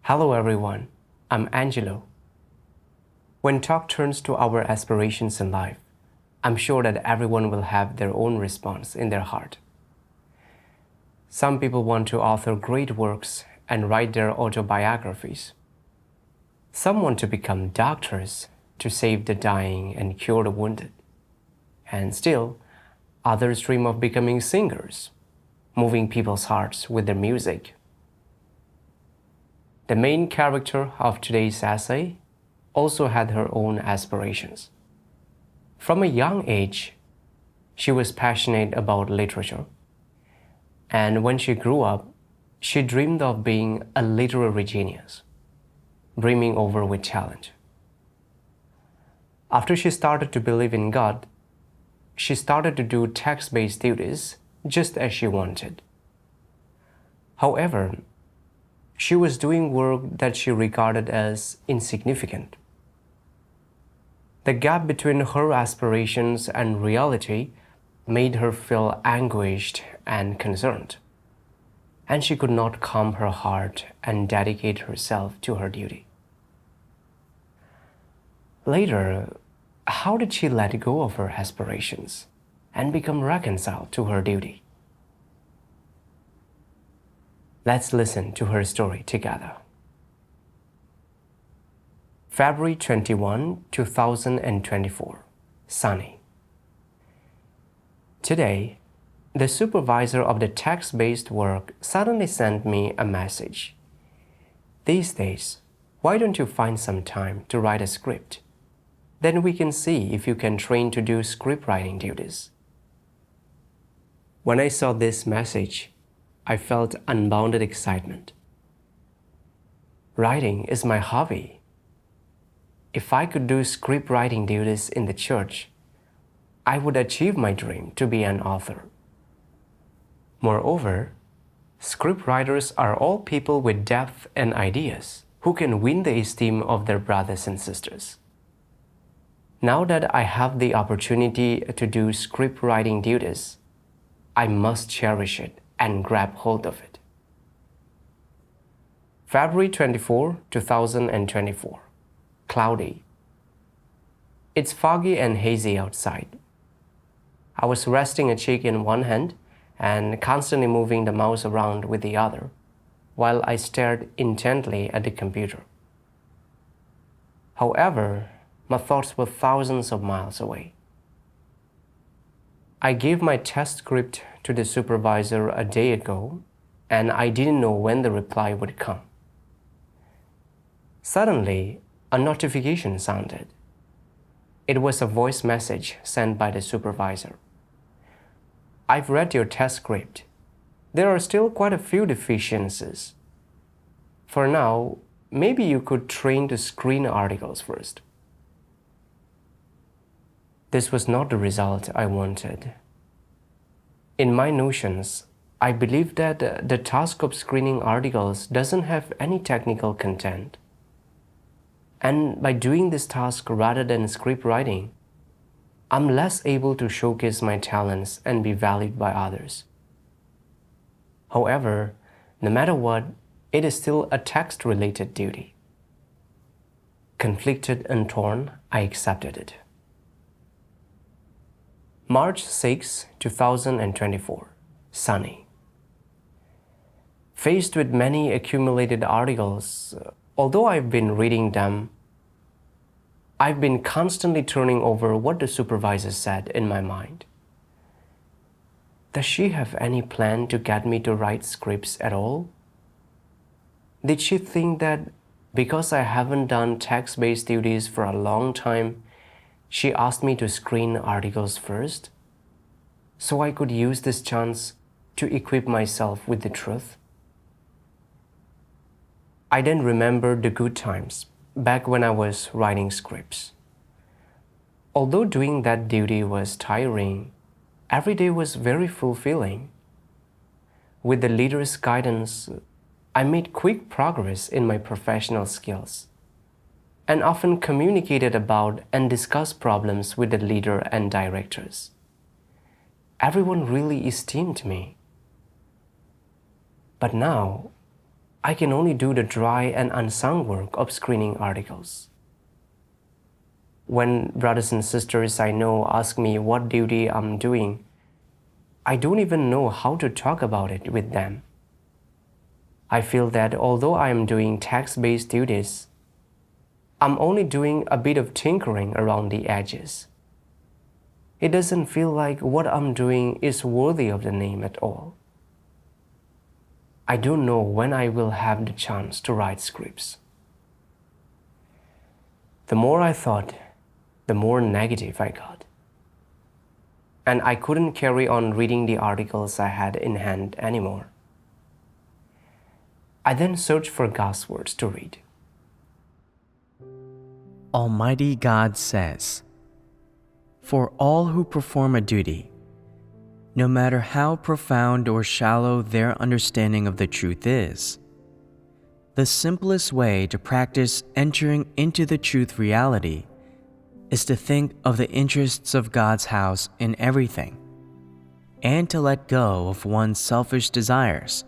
Hello everyone, I'm Angelo. When talk turns to our aspirations in life, I'm sure that everyone will have their own response in their heart. Some people want to author great works and write their autobiographies. Some want to become doctors to save the dying and cure the wounded. And still, others dream of becoming singers, moving people's hearts with their music. The main character of today's essay also had her own aspirations. From a young age, she was passionate about literature. And when she grew up, she dreamed of being a literary genius, brimming over with talent. After she started to believe in God, she started to do text-based duties just as she wanted. However, she was doing work that she regarded as insignificant. The gap between her aspirations and reality made her feel anguished and concerned, and she could not calm her heart and dedicate herself to her duty. Later, how did she let go of her aspirations and become reconciled to her duty? Let's listen to her story together. February 21, 2024, sunny. Today, the supervisor of the text-based work suddenly sent me a message. These days, why don't you find some time to write a script? Then we can see if you can train to do script writing duties. When I saw this message, I felt unbounded excitement. Writing is my hobby. If I could do script writing duties in the church, I would achieve my dream to be an author. Moreover, script writers are all people with depth and ideas who can win the esteem of their brothers and sisters. Now that I have the opportunity to do script writing duties, I must cherish it and grab hold of it. February 24, 2024. Cloudy. It's foggy and hazy outside. I was resting a cheek in one hand and constantly moving the mouse around with the other, while I stared intently at the computer. However, my thoughts were thousands of miles away. I gave my test script to the supervisor a day ago, and I didn't know when the reply would come. Suddenly, a notification sounded. It was a voice message sent by the supervisor. I've read your test script. There are still quite a few deficiencies. For now, maybe you could train to screen articles first. This was not the result I wanted. In my notions, I believe that the task of screening articles doesn't have any technical content. And by doing this task rather than script writing, I'm less able to showcase my talents and be valued by others. However, no matter what, it is still a text-related duty. Conflicted and torn, I accepted it. March 6, 2024, sunny. Faced with many accumulated articles, although I've been reading them, I've been constantly turning over what the supervisor said in my mind. Does she have any plan to get me to write scripts at all? Did she think that because I haven't done text-based duties for a long time, she asked me to screen articles first, so I could use this chance to equip myself with the truth? I then remembered the good times back when I was writing scripts. Although doing that duty was tiring, every day was very fulfilling. With the leader's guidance, I made quick progress in my professional skills and often communicated about and discussed problems with the leader and directors. Everyone really esteemed me. But now, I can only do the dry and unsung work of screening articles. When brothers and sisters I know ask me what duty I'm doing, I don't even know how to talk about it with them. I feel that although I am doing text-based duties, I'm only doing a bit of tinkering around the edges. It doesn't feel like what I'm doing is worthy of the name at all. I don't know when I will have the chance to write scripts. The more I thought, the more negative I got. And I couldn't carry on reading the articles I had in hand anymore. I then searched for God's words to read. Almighty God says, "For all who perform a duty, no matter how profound or shallow their understanding of the truth is, the simplest way to practice entering into the truth reality is to think of the interests of God's house in everything, and to let go of one's selfish desires,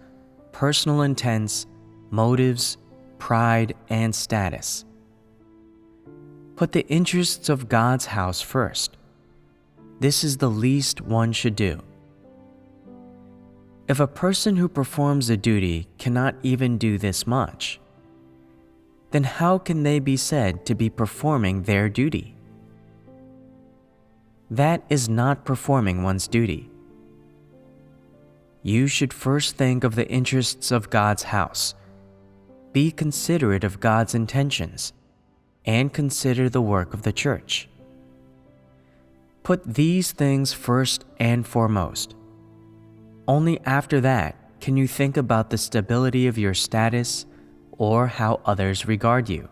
personal intents, motives, pride, and status. Put the interests of God's house first. This is the least one should do. If a person who performs a duty cannot even do this much, then how can they be said to be performing their duty? That is not performing one's duty. You should first think of the interests of God's house, be considerate of God's intentions, and consider the work of the church. Put these things first and foremost. Only after that can you think about the stability of your status or how others regard you.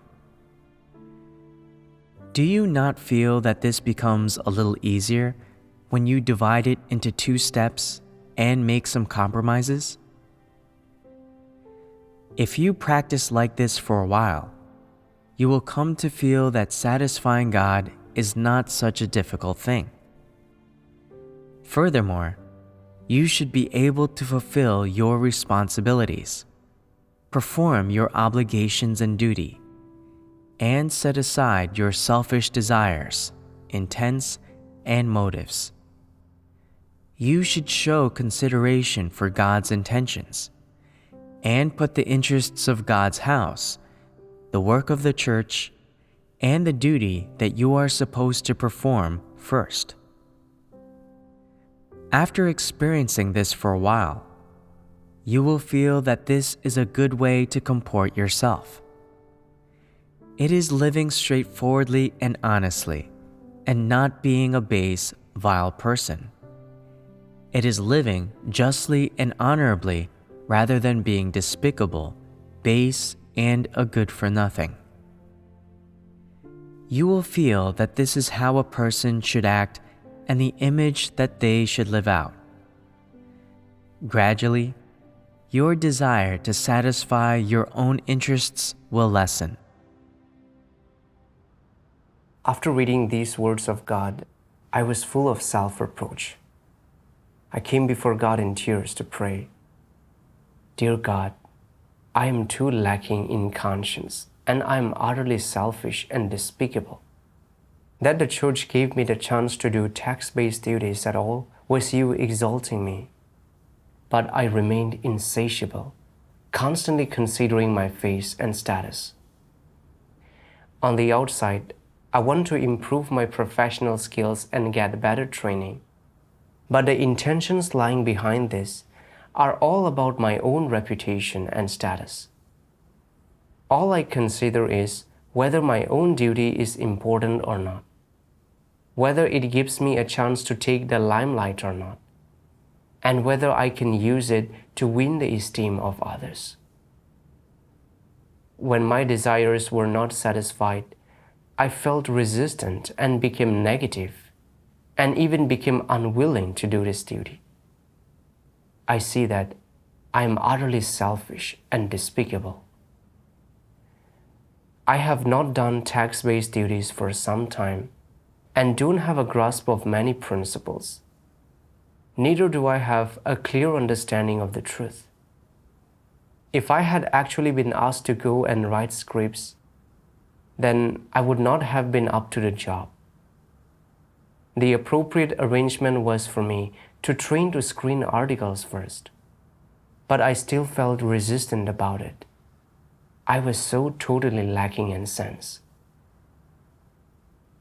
Do you not feel that this becomes a little easier when you divide it into 2 steps and make some compromises? If you practice like this for a while, you will come to feel that satisfying God is not such a difficult thing. Furthermore, you should be able to fulfill your responsibilities, perform your obligations and duty, and set aside your selfish desires, intents, and motives. You should show consideration for God's intentions, and put the interests of God's house, the work of the church, and the duty that you are supposed to perform first. After experiencing this for a while, you will feel that this is a good way to comport yourself. It is living straightforwardly and honestly, and not being a base, vile person. It is living justly and honorably rather than being despicable, base, and a good-for-nothing. You will feel that this is how a person should act and the image that they should live out. Gradually, your desire to satisfy your own interests will lessen. After reading these words of God, I was full of self-reproach. I came before God in tears to pray, "Dear God, I am too lacking in conscience, and I am utterly selfish and despicable. That the church gave me the chance to do text-based duties at all was you exalting me. But I remained insatiable, constantly considering my face and status. On the outside, I want to improve my professional skills and get better training. But the intentions lying behind this are all about my own reputation and status. All I consider is whether my own duty is important or not, whether it gives me a chance to take the limelight or not, and whether I can use it to win the esteem of others. When my desires were not satisfied, I felt resistant and became negative, and even became unwilling to do this duty. I see that I am utterly selfish and despicable. I have not done text-based duties for some time and don't have a grasp of many principles. Neither do I have a clear understanding of the truth. If I had actually been asked to go and write scripts, then I would not have been up to the job. The appropriate arrangement was for me to train to screen articles first, but I still felt resistant about it. I was so totally lacking in sense.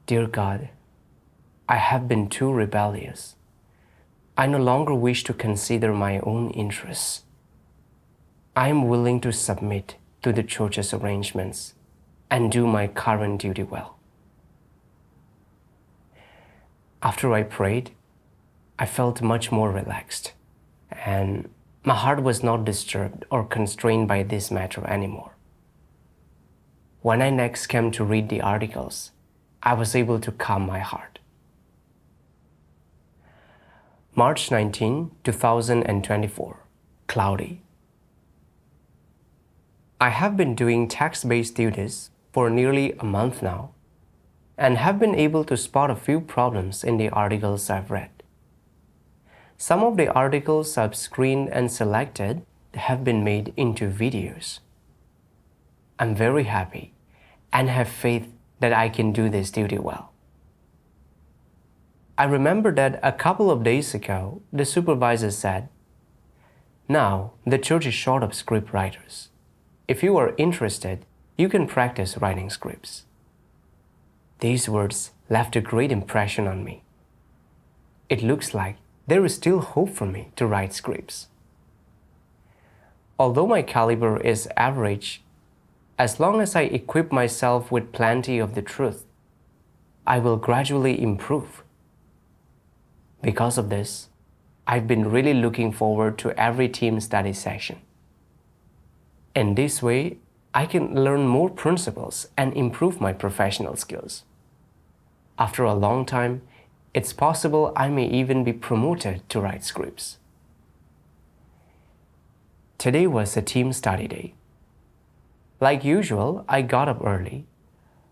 Dear God, I have been too rebellious. I no longer wish to consider my own interests. I am willing to submit to the church's arrangements and do my current duty well. After I prayed, I felt much more relaxed, and my heart was not disturbed or constrained by this matter anymore. When I next came to read the articles, I was able to calm my heart. March 19, 2024, cloudy. I have been doing text-based duties for nearly a month now and have been able to spot a few problems in the articles I've read. Some of the articles I've screened and selected have been made into videos. I'm very happy and have faith that I can do this duty well. I remember that a couple of days ago, the supervisor said, "Now, the church is short of script writers. If you are interested, you can practice writing scripts." These words left a great impression on me. It looks like there is still hope for me to write scripts. Although my caliber is average, as long as I equip myself with plenty of the truth, I will gradually improve. Because of this, I've been really looking forward to every team study session. In this way, I can learn more principles and improve my professional skills. After a long time, it's possible I may even be promoted to write scripts. Today was a team study day. Like usual, I got up early,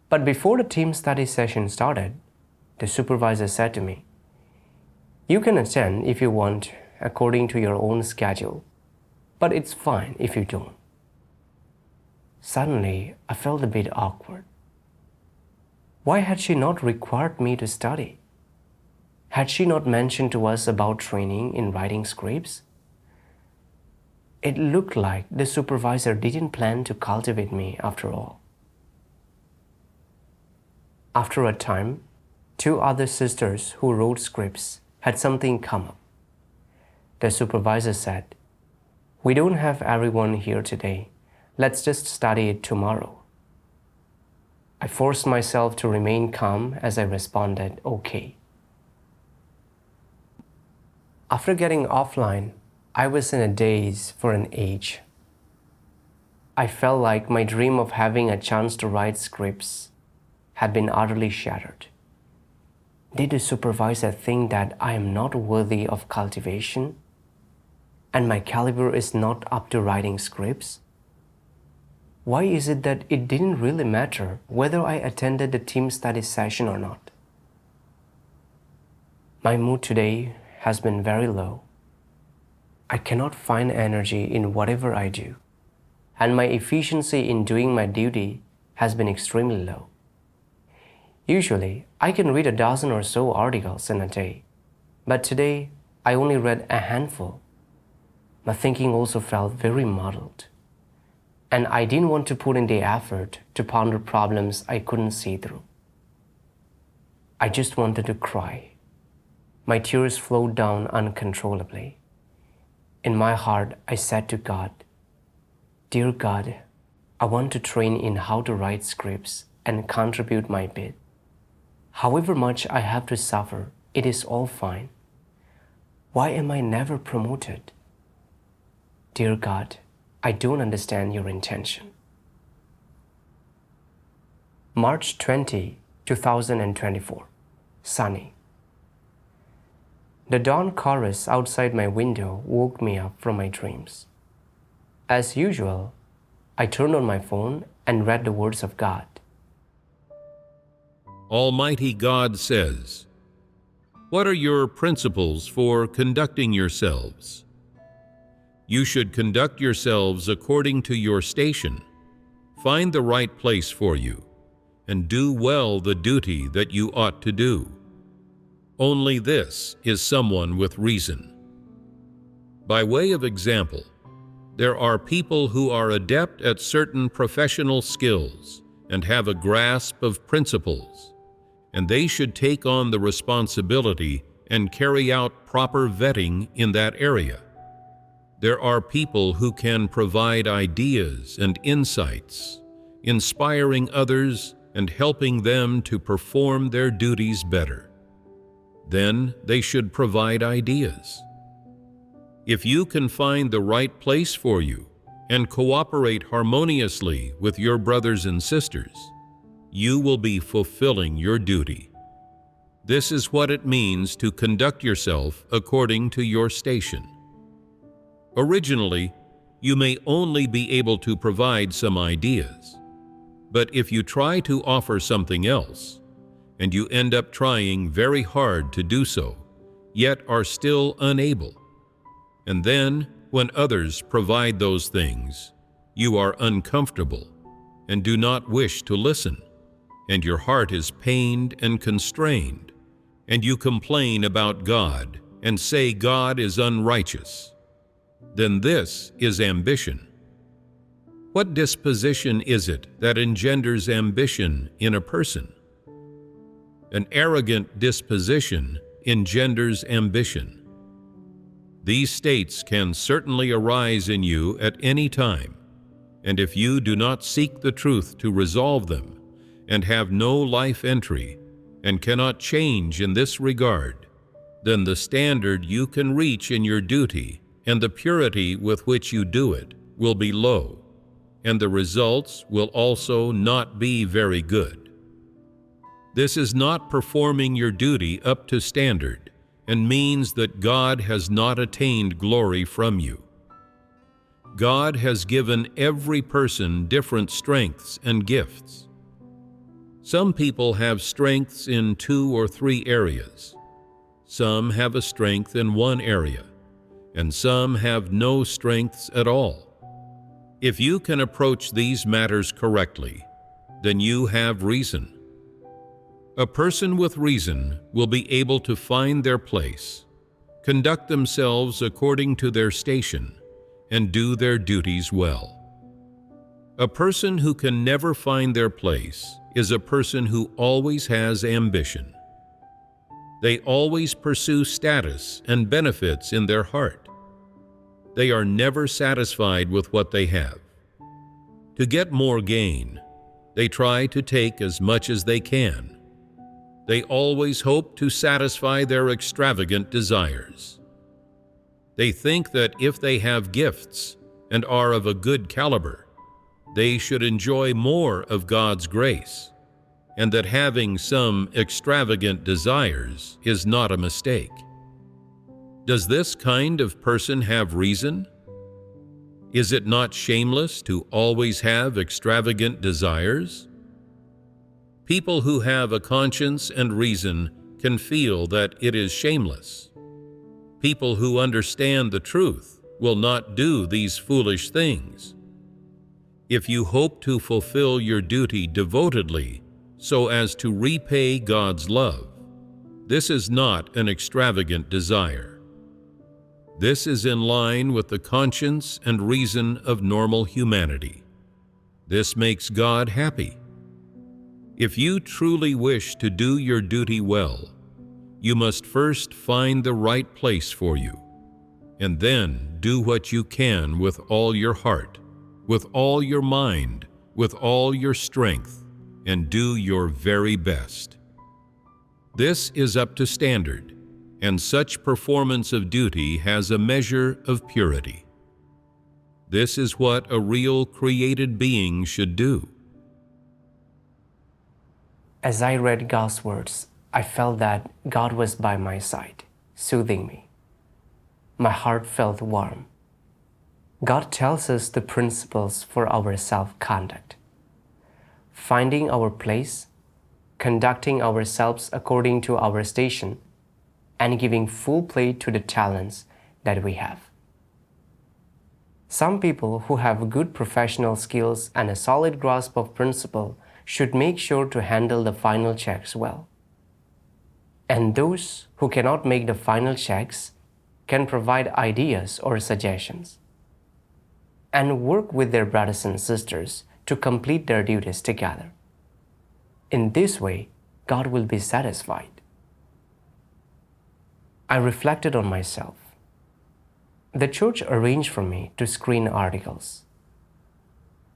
but before the team study session started, the supervisor said to me, "You can attend if you want according to your own schedule, but it's fine if you don't." Suddenly, I felt a bit awkward. Why had she not required me to study? Had she not mentioned to us about training in writing scripts? It looked like the supervisor didn't plan to cultivate me after all. After a time, two other sisters who wrote scripts had something come up. The supervisor said, "We don't have everyone here today. Let's just study it tomorrow." I forced myself to remain calm as I responded, "Okay." After getting offline, I was in a daze for an age. I felt like my dream of having a chance to write scripts had been utterly shattered. Did the supervisor think that I am not worthy of cultivation and my caliber is not up to writing scripts? Why is it that it didn't really matter whether I attended the team study session or not? My mood today has been very low. I cannot find energy in whatever I do, and my efficiency in doing my duty has been extremely low. Usually, I can read a dozen or so articles in a day, but today I only read a handful. My thinking also felt very muddled, and I didn't want to put in the effort to ponder problems I couldn't see through. I just wanted to cry. My tears flowed down uncontrollably. In my heart, I said to God, "Dear God, I want to train in how to write scripts and contribute my bit. However much I have to suffer, it is all fine. Why am I never promoted? Dear God, I don't understand your intention." March 20, 2024, sunny. The dawn chorus outside my window woke me up from my dreams. As usual, I turned on my phone and read the words of God. Almighty God says, "What are your principles for conducting yourselves? You should conduct yourselves according to your station. Find the right place for you, and do well the duty that you ought to do. Only this is someone with reason. By way of example, there are people who are adept at certain professional skills and have a grasp of principles, and they should take on the responsibility and carry out proper vetting in that area. There are people who can provide ideas and insights, inspiring others and helping them to perform their duties better. Then they should provide ideas. If you can find the right place for you and cooperate harmoniously with your brothers and sisters, you will be fulfilling your duty. This is what it means to conduct yourself according to your station. Originally, you may only be able to provide some ideas, but if you try to offer something else, and you end up trying very hard to do so, yet are still unable, and then, when others provide those things, you are uncomfortable and do not wish to listen, and your heart is pained and constrained, and you complain about God and say God is unrighteous, then this is ambition. What disposition is it that engenders ambition in a person? An arrogant disposition engenders ambition. These states can certainly arise in you at any time, and if you do not seek the truth to resolve them, and have no life entry, and cannot change in this regard, then the standard you can reach in your duty and the purity with which you do it will be low, and the results will also not be very good. This is not performing your duty up to standard, and means that God has not attained glory from you. God has given every person different strengths and gifts. Some people have strengths in 2 or 3 areas. Some have a strength in 1 area, and some have no strengths at all. If you can approach these matters correctly, then you have reason. A person with reason will be able to find their place, conduct themselves according to their station, and do their duties well. A person who can never find their place is a person who always has ambition. They always pursue status and benefits in their heart. They are never satisfied with what they have. To get more gain, they try to take as much as they can. They always hope to satisfy their extravagant desires. They think that if they have gifts and are of a good caliber, they should enjoy more of God's grace, and that having some extravagant desires is not a mistake. Does this kind of person have reason? Is it not shameless to always have extravagant desires? People who have a conscience and reason can feel that it is shameless. People who understand the truth will not do these foolish things. If you hope to fulfill your duty devotedly so as to repay God's love, this is not an extravagant desire. This is in line with the conscience and reason of normal humanity. This makes God happy. If you truly wish to do your duty well, you must first find the right place for you, and then do what you can with all your heart, with all your mind, with all your strength, and do your very best. This is up to standard, and such performance of duty has a measure of purity. This is what a real created being should do. As I read God's words, I felt that God was by my side, soothing me. My heart felt warm. God tells us the principles for our self-conduct. Finding our place, conducting ourselves according to our station, and giving full play to the talents that we have. Some people who have good professional skills and a solid grasp of principle should make sure to handle the final checks well. And those who cannot make the final checks can provide ideas or suggestions and work with their brothers and sisters to complete their duties together. In this way, God will be satisfied. I reflected on myself. The church arranged for me to screen articles.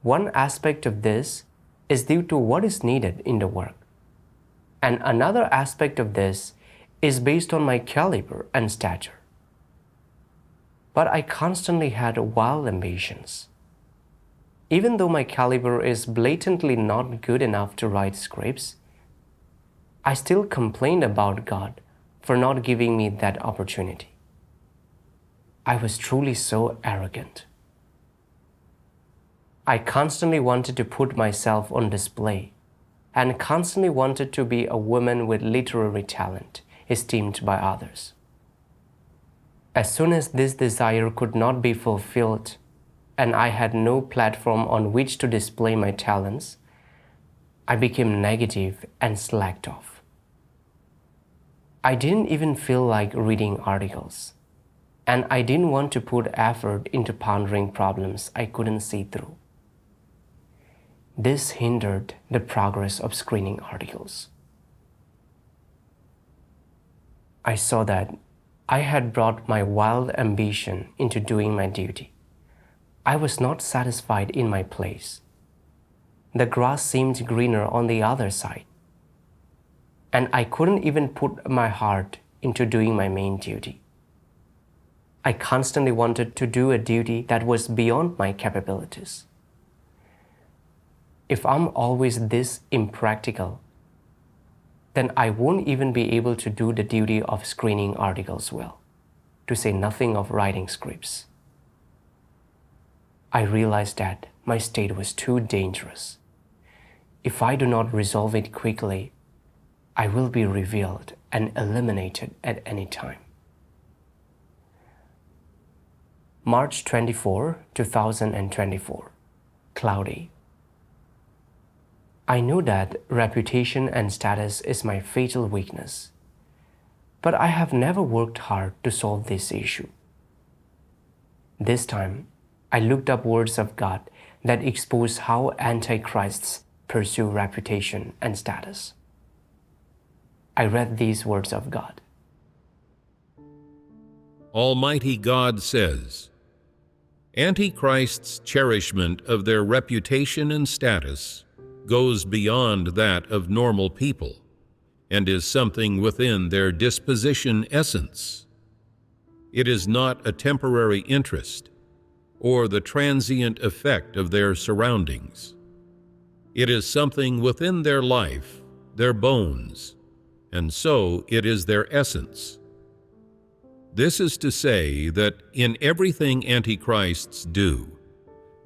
One aspect of this is due to what is needed in the work, and another aspect of this is based on my caliber and stature. But I constantly had wild ambitions. Even though my caliber is blatantly not good enough to write scripts, I still complained about God for not giving me that opportunity. I was truly so arrogant. I constantly wanted to put myself on display and constantly wanted to be a woman with literary talent, esteemed by others. As soon as this desire could not be fulfilled and I had no platform on which to display my talents, I became negative and slacked off. I didn't even feel like reading articles, and I didn't want to put effort into pondering problems I couldn't see through. This hindered the progress of screening articles. I saw that I had brought my wild ambition into doing my duty. I was not satisfied in my place. The grass seemed greener on the other side, and I couldn't even put my heart into doing my main duty. I constantly wanted to do a duty that was beyond my capabilities. If I'm always this impractical, then I won't even be able to do the duty of screening articles well, to say nothing of writing scripts. I realized that my state was too dangerous. If I do not resolve it quickly, I will be revealed and eliminated at any time. March 24, 2024. Cloudy. I know that reputation and status is my fatal weakness, but I have never worked hard to solve this issue. This time, I looked up words of God that expose how antichrists pursue reputation and status. I read these words of God. Almighty God says, Antichrist's cherishment of their reputation and status goes beyond that of normal people and is something within their disposition essence. It is not a temporary interest or the transient effect of their surroundings. It is something within their life, their bones, and so it is their essence. This is to say that in everything antichrists do,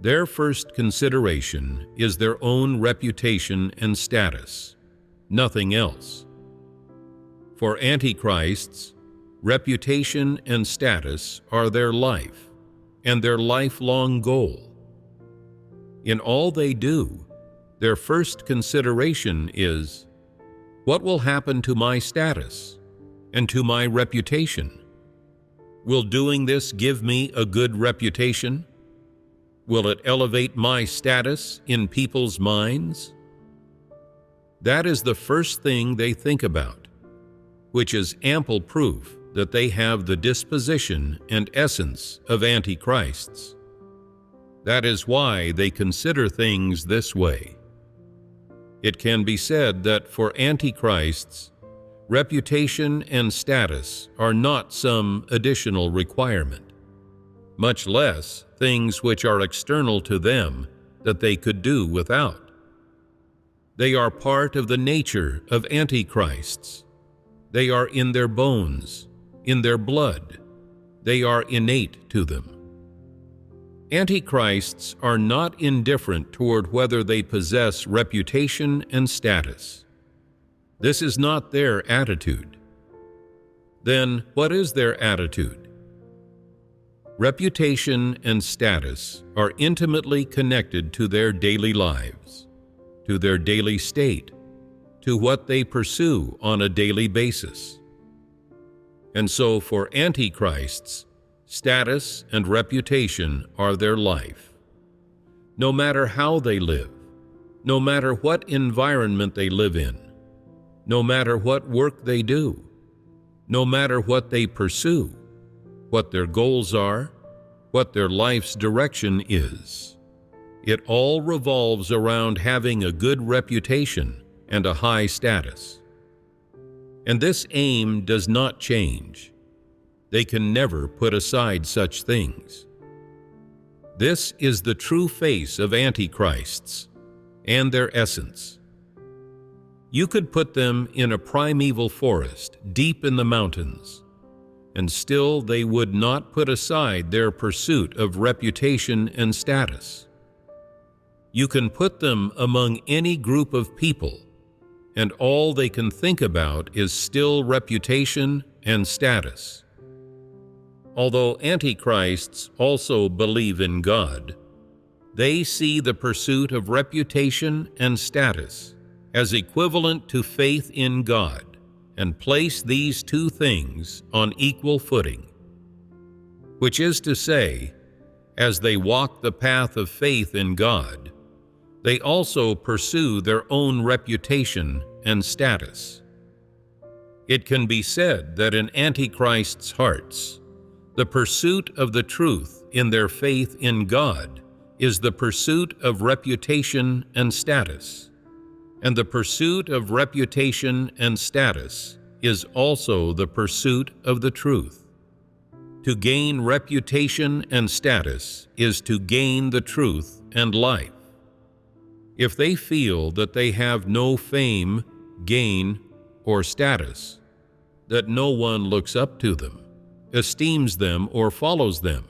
their first consideration is their own reputation and status, nothing else. For antichrists, reputation and status are their life and their lifelong goal. In all they do, their first consideration is, what will happen to my status and to my reputation? Will doing this give me a good reputation? Will it elevate my status in people's minds? That is the first thing they think about, which is ample proof that they have the disposition and essence of antichrists. That is why they consider things this way. It can be said that for antichrists, reputation and status are not some additional requirement, much less things which are external to them that they could do without. They are part of the nature of antichrists. They are in their bones, in their blood. They are innate to them. Antichrists are not indifferent toward whether they possess reputation and status. This is not their attitude. Then what is their attitude? Reputation and status are intimately connected to their daily lives, to their daily state, to what they pursue on a daily basis. And so for Antichrists, status and reputation are their life. No matter how they live, no matter what environment they live in, no matter what work they do, no matter what they pursue, what their goals are, what their life's direction is, it all revolves around having a good reputation and a high status. And this aim does not change. They can never put aside such things. This is the true face of Antichrists and their essence. You could put them in a primeval forest deep in the mountains, and still they would not put aside their pursuit of reputation and status. You can put them among any group of people, and all they can think about is still reputation and status. Although Antichrists also believe in God, they see the pursuit of reputation and status as equivalent to faith in God, and place these two things on equal footing. Which is to say, as they walk the path of faith in God, they also pursue their own reputation and status. It can be said that in Antichrists' hearts, the pursuit of the truth in their faith in God is the pursuit of reputation and status. And the pursuit of reputation and status is also the pursuit of the truth. To gain reputation and status is to gain the truth and life. If they feel that they have no fame, gain, or status, that no one looks up to them, esteems them, or follows them,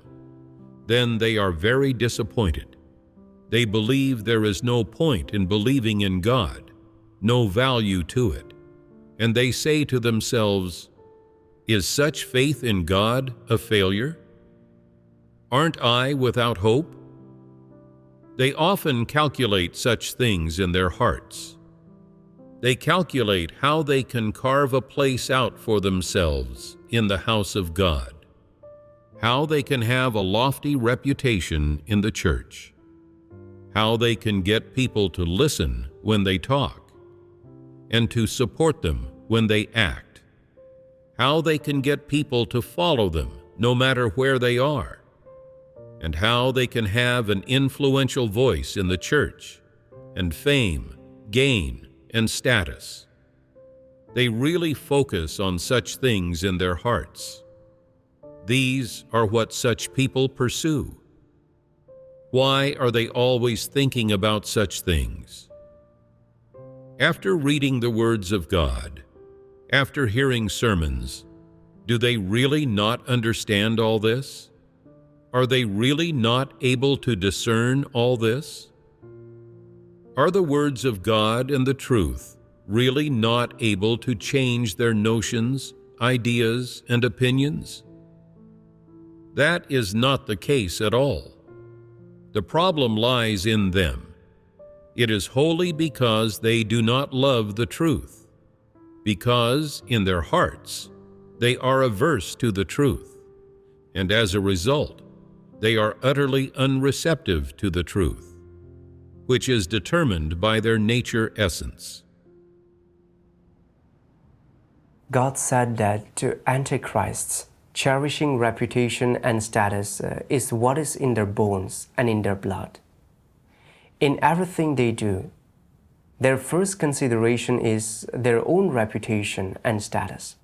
then they are very disappointed. They believe there is no point in believing in God, no value to it, and they say to themselves, "Is such faith in God a failure? Aren't I without hope?" They often calculate such things in their hearts. They calculate how they can carve a place out for themselves in the house of God, how they can have a lofty reputation in the church, how they can get people to listen when they talk, and to support them when they act, how they can get people to follow them no matter where they are, and how they can have an influential voice in the church, and fame, gain, and status. They really focus on such things in their hearts. These are what such people pursue. Why are they always thinking about such things? After reading the words of God, after hearing sermons, do they really not understand all this? Are they really not able to discern all this? Are the words of God and the truth really not able to change their notions, ideas, and opinions? That is not the case at all. The problem lies in them. It is wholly because they do not love the truth, because in their hearts they are averse to the truth, and as a result, they are utterly unreceptive to the truth, which is determined by their nature essence. God said that to Antichrists, cherishing reputation and status is what is in their bones and in their blood. In everything they do, their first consideration is their own reputation and status,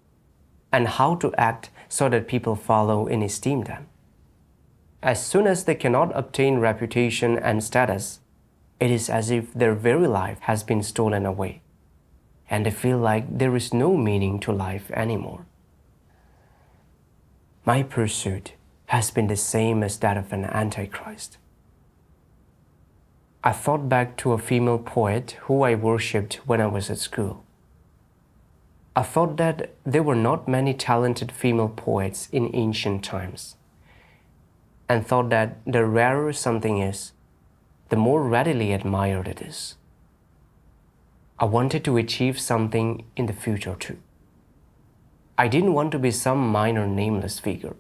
and how to act so that people follow and esteem them. As soon as they cannot obtain reputation and status, it is as if their very life has been stolen away, and they feel like there is no meaning to life anymore. My pursuit has been the same as that of an Antichrist. I thought back to a female poet who I worshipped when I was at school. I thought that there were not many talented female poets in ancient times. and thought that the rarer something is, the more readily admired it is. I wanted to achieve something in the future too. I didn't want to be some minor nameless figure.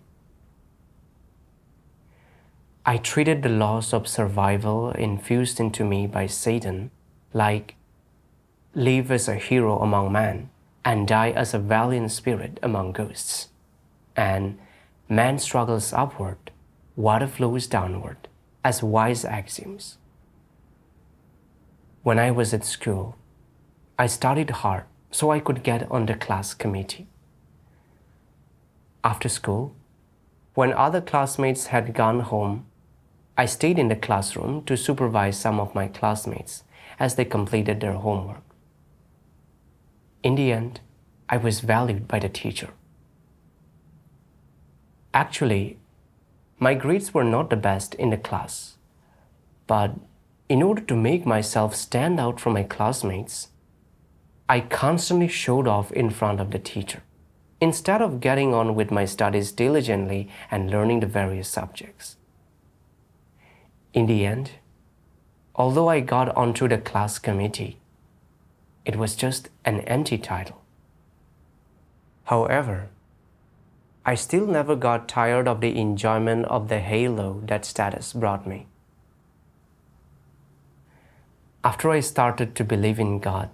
I treated the laws of survival infused into me by Satan like live as a hero among men and die as a valiant spirit among ghosts. And man struggles upward, water flows downward, as wise axioms. When I was at school, I studied hard so I could get on the class committee. After school, when other classmates had gone home, I stayed in the classroom to supervise some of my classmates as they completed their homework. In the end, I was valued by the teacher. Actually, my grades were not the best in the class, but in order to make myself stand out from my classmates, I constantly showed off in front of the teacher, instead of getting on with my studies diligently and learning the various subjects. In the end, although I got onto the class committee, it was just an empty title. However, I still never got tired of the enjoyment of the halo that status brought me. After I started to believe in God,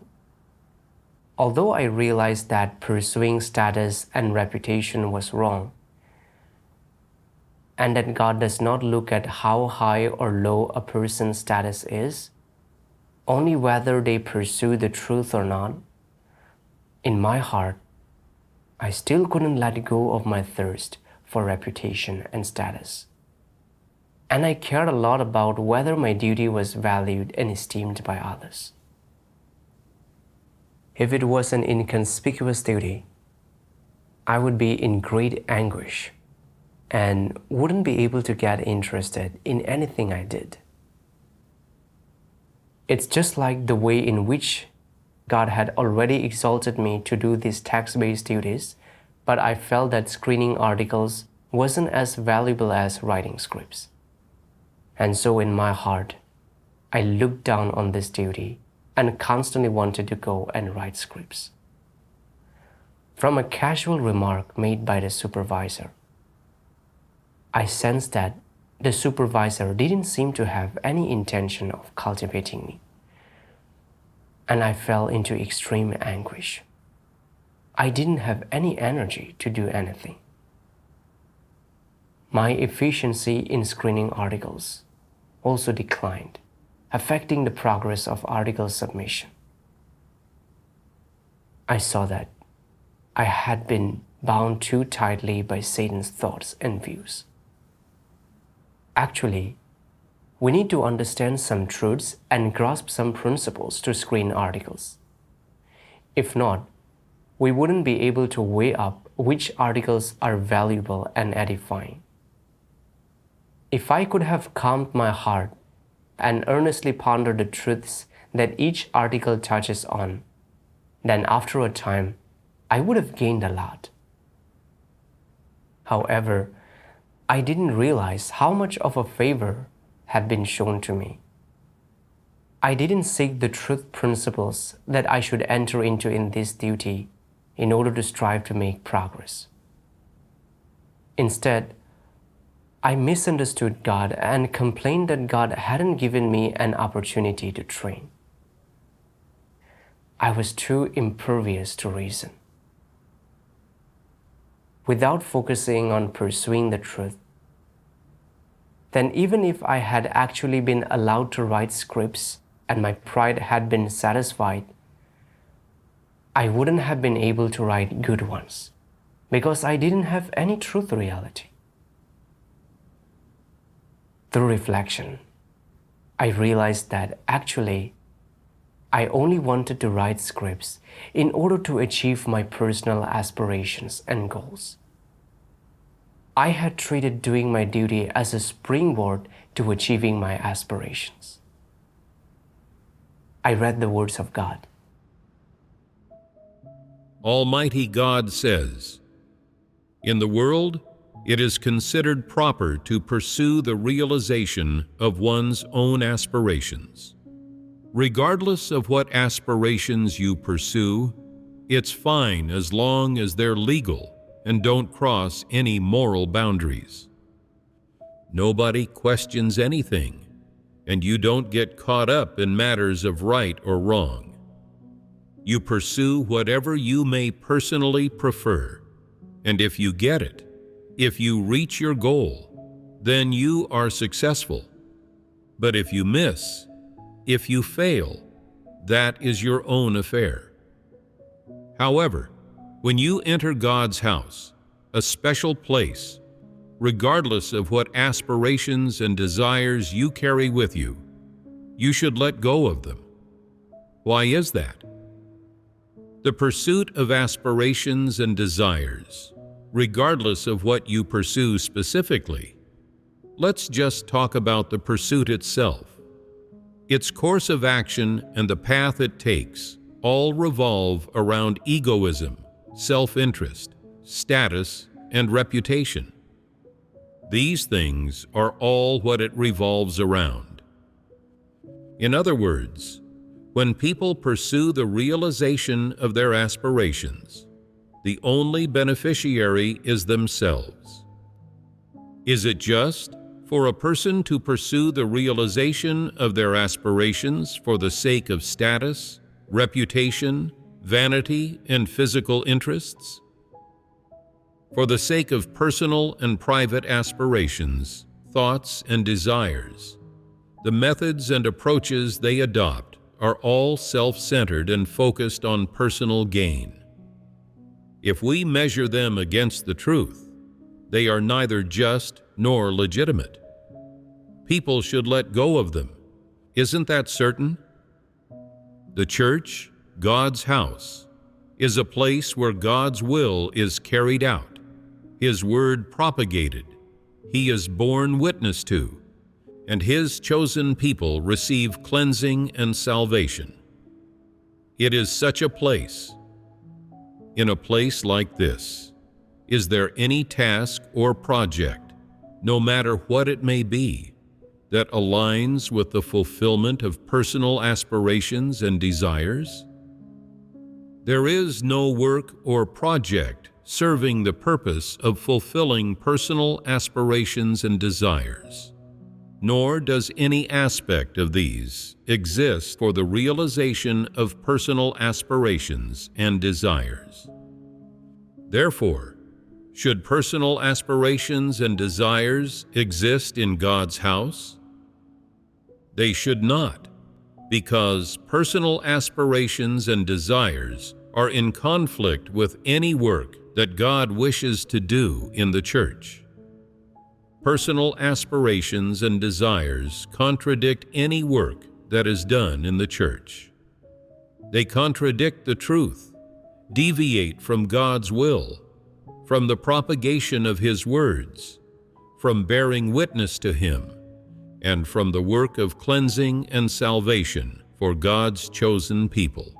although I realized that pursuing status and reputation was wrong, and that God does not look at how high or low a person's status is, only whether they pursue the truth or not, in my heart, I still couldn't let go of my thirst for reputation and status. And I cared a lot about whether my duty was valued and esteemed by others. If it was an inconspicuous duty, I would be in great anguish and wouldn't be able to get interested in anything I did. It's just like the way in which God had already exalted me to do these text-based duties, but I felt that screening articles wasn't as valuable as writing scripts. And so in my heart, I looked down on this duty and constantly wanted to go and write scripts. From a casual remark made by the supervisor, I sensed that the supervisor didn't seem to have any intention of cultivating me, and I fell into extreme anguish. I didn't have any energy to do anything. My efficiency in screening articles also declined, affecting the progress of article submission. I saw that I had been bound too tightly by Satan's thoughts and views. Actually, we need to understand some truths and grasp some principles to screen articles. If not, we wouldn't be able to weigh up which articles are valuable and edifying. If I could have calmed my heart and earnestly pondered the truths that each article touches on, then after a time, I would have gained a lot. However, I didn't realize how much of a favor had been shown to me. I didn't seek the truth principles that I should enter into in this duty in order to strive to make progress. Instead, I misunderstood God and complained that God hadn't given me an opportunity to train. I was too impervious to reason. Without focusing on pursuing the truth, then even if I had actually been allowed to write scripts and my pride had been satisfied, I wouldn't have been able to write good ones because I didn't have any truth reality. Through reflection, I realized that actually I only wanted to write scripts in order to achieve my personal aspirations and goals. I had treated doing my duty as a springboard to achieving my aspirations. I read the words of God. Almighty God says, "In the world it is considered proper to pursue the realization of one's own aspirations. Regardless of what aspirations you pursue, it's fine as long as they're legal and don't cross any moral boundaries. Nobody questions anything, and you don't get caught up in matters of right or wrong. You pursue whatever you may personally prefer, and if you get it, if you reach your goal, then you are successful. But if you miss, if you fail, that is your own affair. However, when you enter God's house, a special place, regardless of what aspirations and desires you carry with you, you should let go of them. Why is that? The pursuit of aspirations and desires, regardless of what you pursue specifically, let's just talk about the pursuit itself. Its course of action and the path it takes all revolve around egoism, self-interest, status, and reputation. These things are all what it revolves around. In other words, when people pursue the realization of their aspirations, the only beneficiary is themselves. Is it just for a person to pursue the realization of their aspirations for the sake of status, reputation, vanity, and physical interests? For the sake of personal and private aspirations, thoughts, and desires, the methods and approaches they adopt are all self-centered and focused on personal gain. If we measure them against the truth, they are neither just nor legitimate. People should let go of them. Isn't that certain? The church, God's house, is a place where God's will is carried out, His word propagated, He is borne witness to, and His chosen people receive cleansing and salvation. It is such a place. In a place like this, is there any task or project, no matter what it may be, that aligns with the fulfillment of personal aspirations and desires? There is no work or project serving the purpose of fulfilling personal aspirations and desires, nor does any aspect of these exist for the realization of personal aspirations and desires. Therefore, should personal aspirations and desires exist in God's house? They should not, because personal aspirations and desires are in conflict with any work that God wishes to do in the church. Personal aspirations and desires contradict any work that is done in the church. They contradict the truth, deviate from God's will, from the propagation of His words, from bearing witness to Him, and from the work of cleansing and salvation for God's chosen people.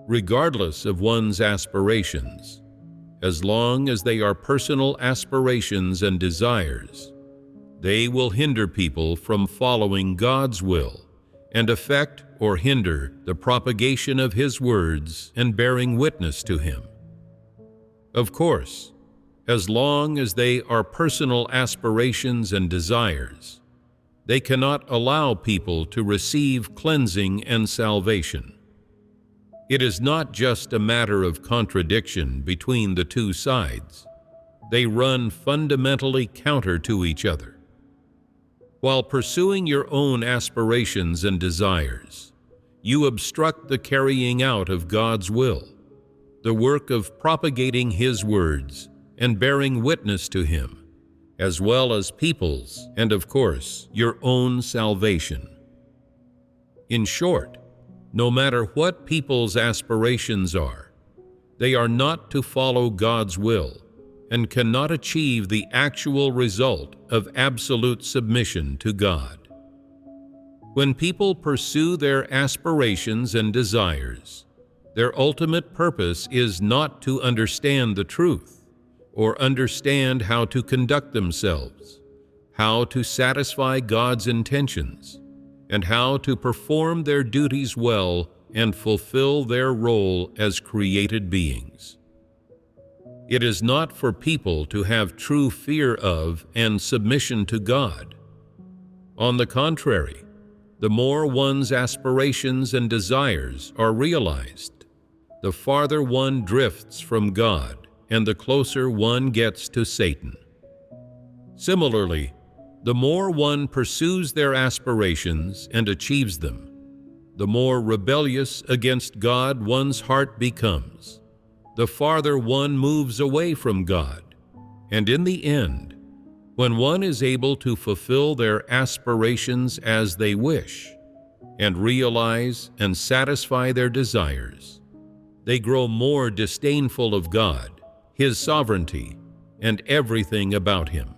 Regardless of one's aspirations, as long as they are personal aspirations and desires, they will hinder people from following God's will and affect or hinder the propagation of His words and bearing witness to Him. Of course, as long as they are personal aspirations and desires, they cannot allow people to receive cleansing and salvation. It is not just a matter of contradiction between the two sides. They run fundamentally counter to each other. While pursuing your own aspirations and desires, you obstruct the carrying out of God's will, the work of propagating His words and bearing witness to Him, as well as people's and, of course, your own salvation. In short, no matter what people's aspirations are, they are not to follow God's will and cannot achieve the actual result of absolute submission to God. When people pursue their aspirations and desires, their ultimate purpose is not to understand the truth, or understand how to conduct themselves, how to satisfy God's intentions, and how to perform their duties well and fulfill their role as created beings. It is not for people to have true fear of and submission to God. On the contrary, the more one's aspirations and desires are realized, the farther one drifts from God and the closer one gets to Satan. Similarly, the more one pursues their aspirations and achieves them, the more rebellious against God one's heart becomes, the farther one moves away from God, and in the end, when one is able to fulfill their aspirations as they wish, and realize and satisfy their desires, they grow more disdainful of God, His sovereignty, and everything about Him.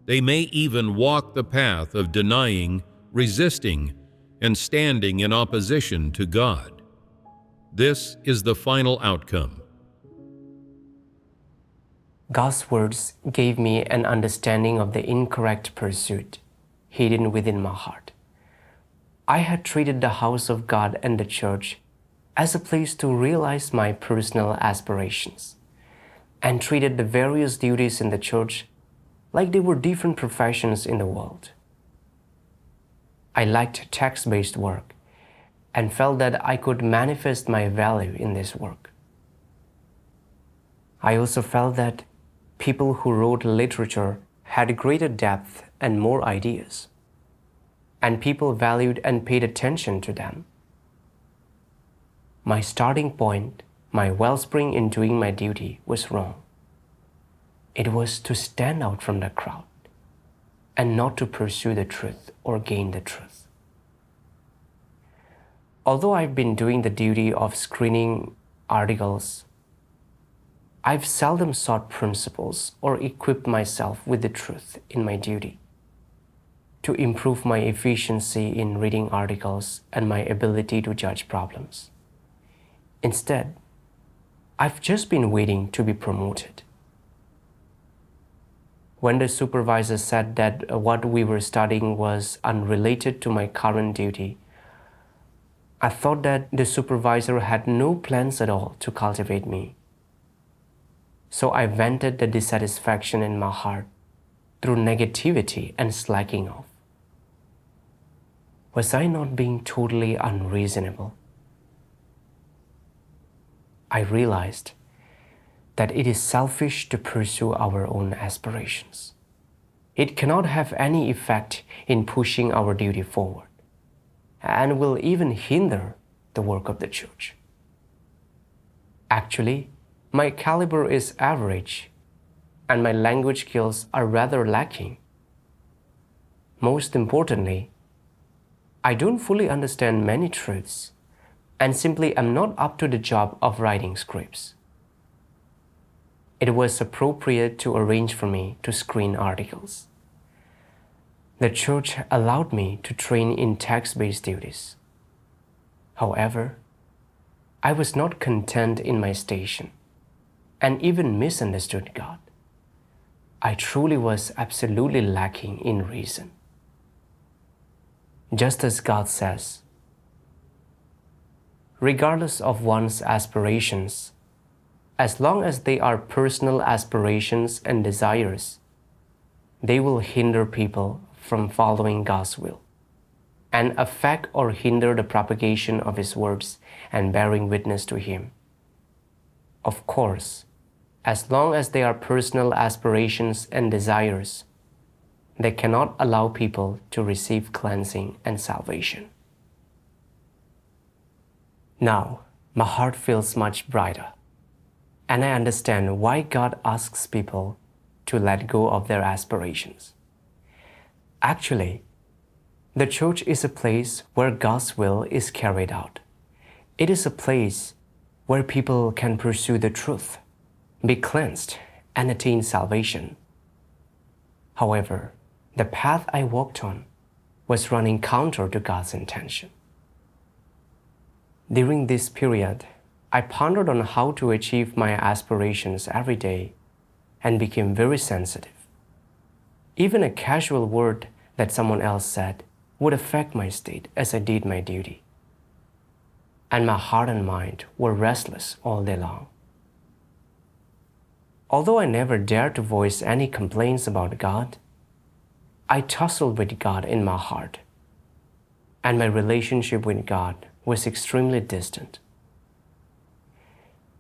They may even walk the path of denying, resisting, and standing in opposition to God. This is the final outcome. God's words gave me an understanding of the incorrect pursuit hidden within my heart. I had treated the house of God and the church as a place to realize my personal aspirations, and treated the various duties in the church like they were different professions in the world. I liked text-based work and felt that I could manifest my value in this work. I also felt that people who wrote literature had greater depth and more ideas, and people valued and paid attention to them. My starting point, my wellspring in doing my duty, was wrong. It was to stand out from the crowd and not to pursue the truth or gain the truth. Although I've been doing the duty of screening articles, I've seldom sought principles or equipped myself with the truth in my duty to improve my efficiency in reading articles and my ability to judge problems. Instead, I've just been waiting to be promoted. When the supervisor said that what we were studying was unrelated to my current duty, I thought that the supervisor had no plans at all to cultivate me. So I vented the dissatisfaction in my heart through negativity and slacking off. Was I not being totally unreasonable? I realized that it is selfish to pursue our own aspirations. It cannot have any effect in pushing our duty forward, and will even hinder the work of the church. Actually, my caliber is average, and my language skills are rather lacking. Most importantly, I don't fully understand many truths, and simply am not up to the job of writing scripts. It was appropriate to arrange for me to screen articles. The church allowed me to train in text-based duties. However, I was not content in my station and even misunderstood God. I truly was absolutely lacking in reason. Just as God says, regardless of one's aspirations, as long as they are personal aspirations and desires, they will hinder people from following God's will and affect or hinder the propagation of His words and bearing witness to Him. Of course, as long as they are personal aspirations and desires, they cannot allow people to receive cleansing and salvation. Now, my heart feels much brighter, and I understand why God asks people to let go of their aspirations. Actually, the church is a place where God's will is carried out. It is a place where people can pursue the truth, be cleansed, and attain salvation. However, the path I walked on was running counter to God's intention. During this period, I pondered on how to achieve my aspirations every day and became very sensitive. Even a casual word that someone else said would affect my state as I did my duty. And my heart and mind were restless all day long. Although I never dared to voice any complaints about God, I tussled with God in my heart, and my relationship with God was extremely distant.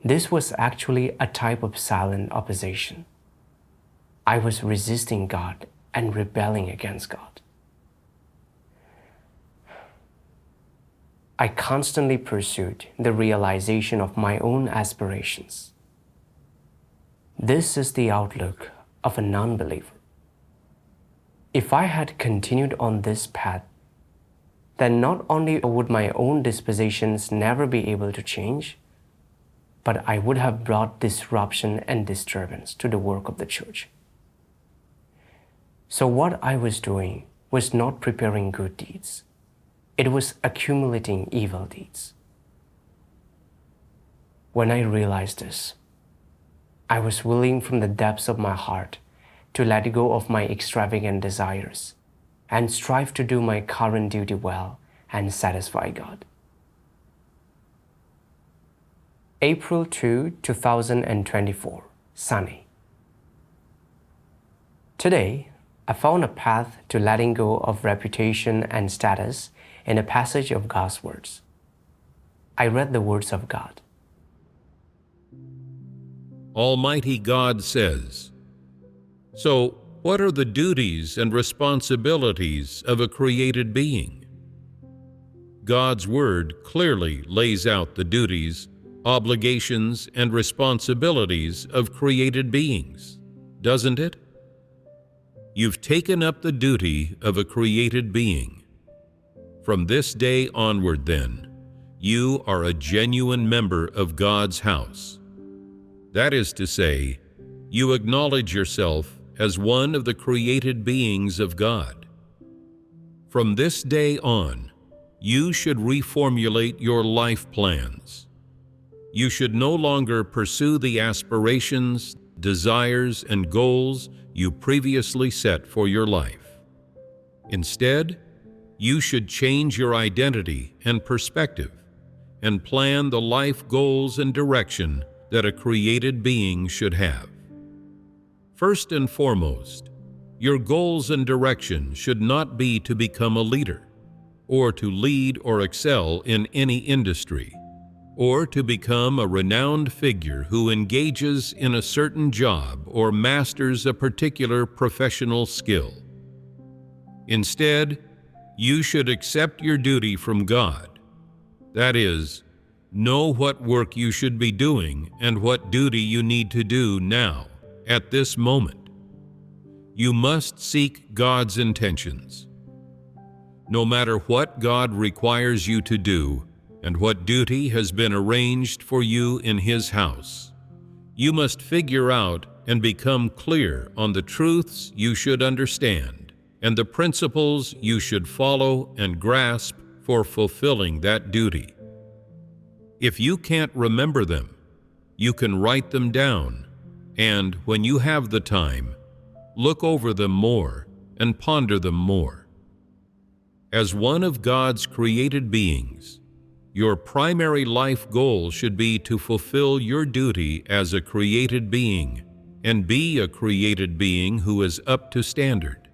This was actually a type of silent opposition. I was resisting God and rebelling against God. I constantly pursued the realization of my own aspirations. This is the outlook of a non-believer. If I had continued on this path, then not only would my own dispositions never be able to change, but I would have brought disruption and disturbance to the work of the church. So what I was doing was not preparing good deeds. It was accumulating evil deeds. When I realized this, I was willing from the depths of my heart to let go of my extravagant desires and strive to do my current duty well and satisfy God. April 2, 2024, sunny. Today, I found a path to letting go of reputation and status in a passage of God's words. I read the words of God. Almighty God says, "So, what are the duties and responsibilities of a created being?" God's Word clearly lays out the duties, obligations, and responsibilities of created beings, doesn't it? You've taken up the duty of a created being. From this day onward, then, you are a genuine member of God's house. That is to say, you acknowledge yourself as one of the created beings of God. From this day on, you should reformulate your life plans. You should no longer pursue the aspirations, desires, and goals you previously set for your life. Instead, you should change your identity and perspective and plan the life goals and direction that a created being should have. First and foremost, your goals and direction should not be to become a leader, or to lead or excel in any industry, or to become a renowned figure who engages in a certain job or masters a particular professional skill. Instead, you should accept your duty from God. That is, know what work you should be doing and what duty you need to do now, at this moment. You must seek God's intentions. No matter what God requires you to do and what duty has been arranged for you in His house, you must figure out and become clear on the truths you should understand and the principles you should follow and grasp for fulfilling that duty. If you can't remember them, you can write them down, and when you have the time, look over them more and ponder them more. As one of God's created beings, your primary life goal should be to fulfill your duty as a created being and be a created being who is up to standard.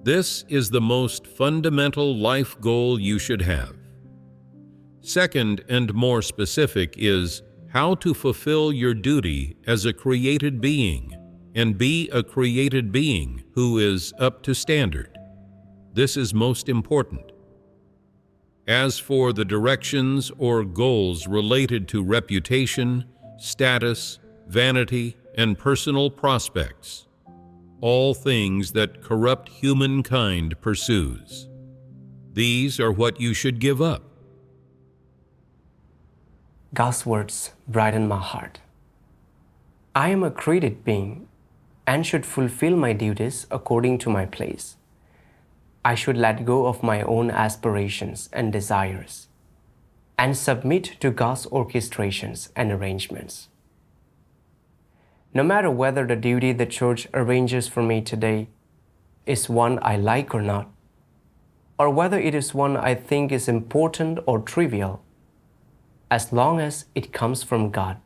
This is the most fundamental life goal you should have. Second and more specific is how to fulfill your duty as a created being and be a created being who is up to standard. This is most important. As for the directions or goals related to reputation, status, vanity, and personal prospects, all things that corrupt humankind pursues, these are what you should give up. God's words brighten my heart. I am a created being and should fulfill my duties according to my place. I should let go of my own aspirations and desires and submit to God's orchestrations and arrangements. No matter whether the duty the church arranges for me today is one I like or not, or whether it is one I think is important or trivial, as long as it comes from God,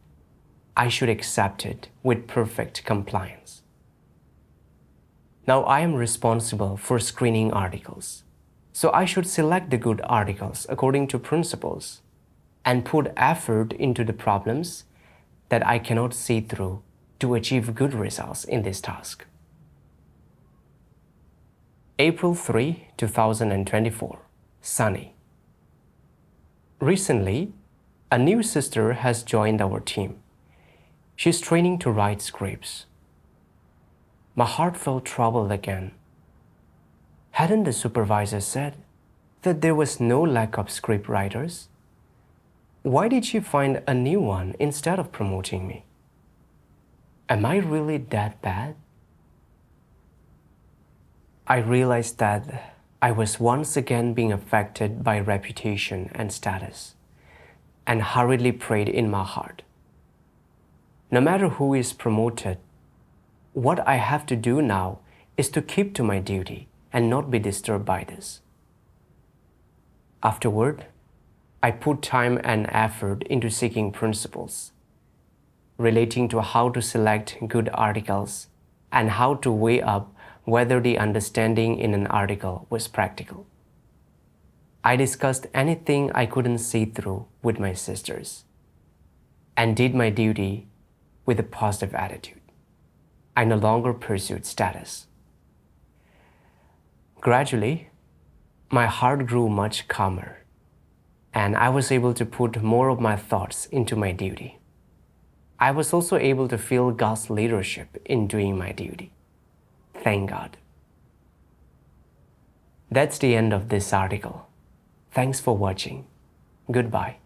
I should accept it with perfect compliance. Now I am responsible for screening articles, so I should select the good articles according to principles and put effort into the problems that I cannot see through to achieve good results in this task. April 3, 2024, Sunny. Recently, a new sister has joined our team. She's training to write scripts. My heart felt troubled again. Hadn't the supervisor said that there was no lack of script writers? Why did she find a new one instead of promoting me? Am I really that bad? I realized that I was once again being affected by reputation and status, and hurriedly prayed in my heart. No matter who is promoted, what I have to do now is to keep to my duty and not be disturbed by this. Afterward, I put time and effort into seeking principles relating to how to select good articles and how to weigh up whether the understanding in an article was practical. I discussed anything I couldn't see through with my sisters and did my duty with a positive attitude. I no longer pursued status. Gradually, my heart grew much calmer, and I was able to put more of my thoughts into my duty. I was also able to feel God's leadership in doing my duty. Thank God. That's the end of this article. Thanks for watching. Goodbye.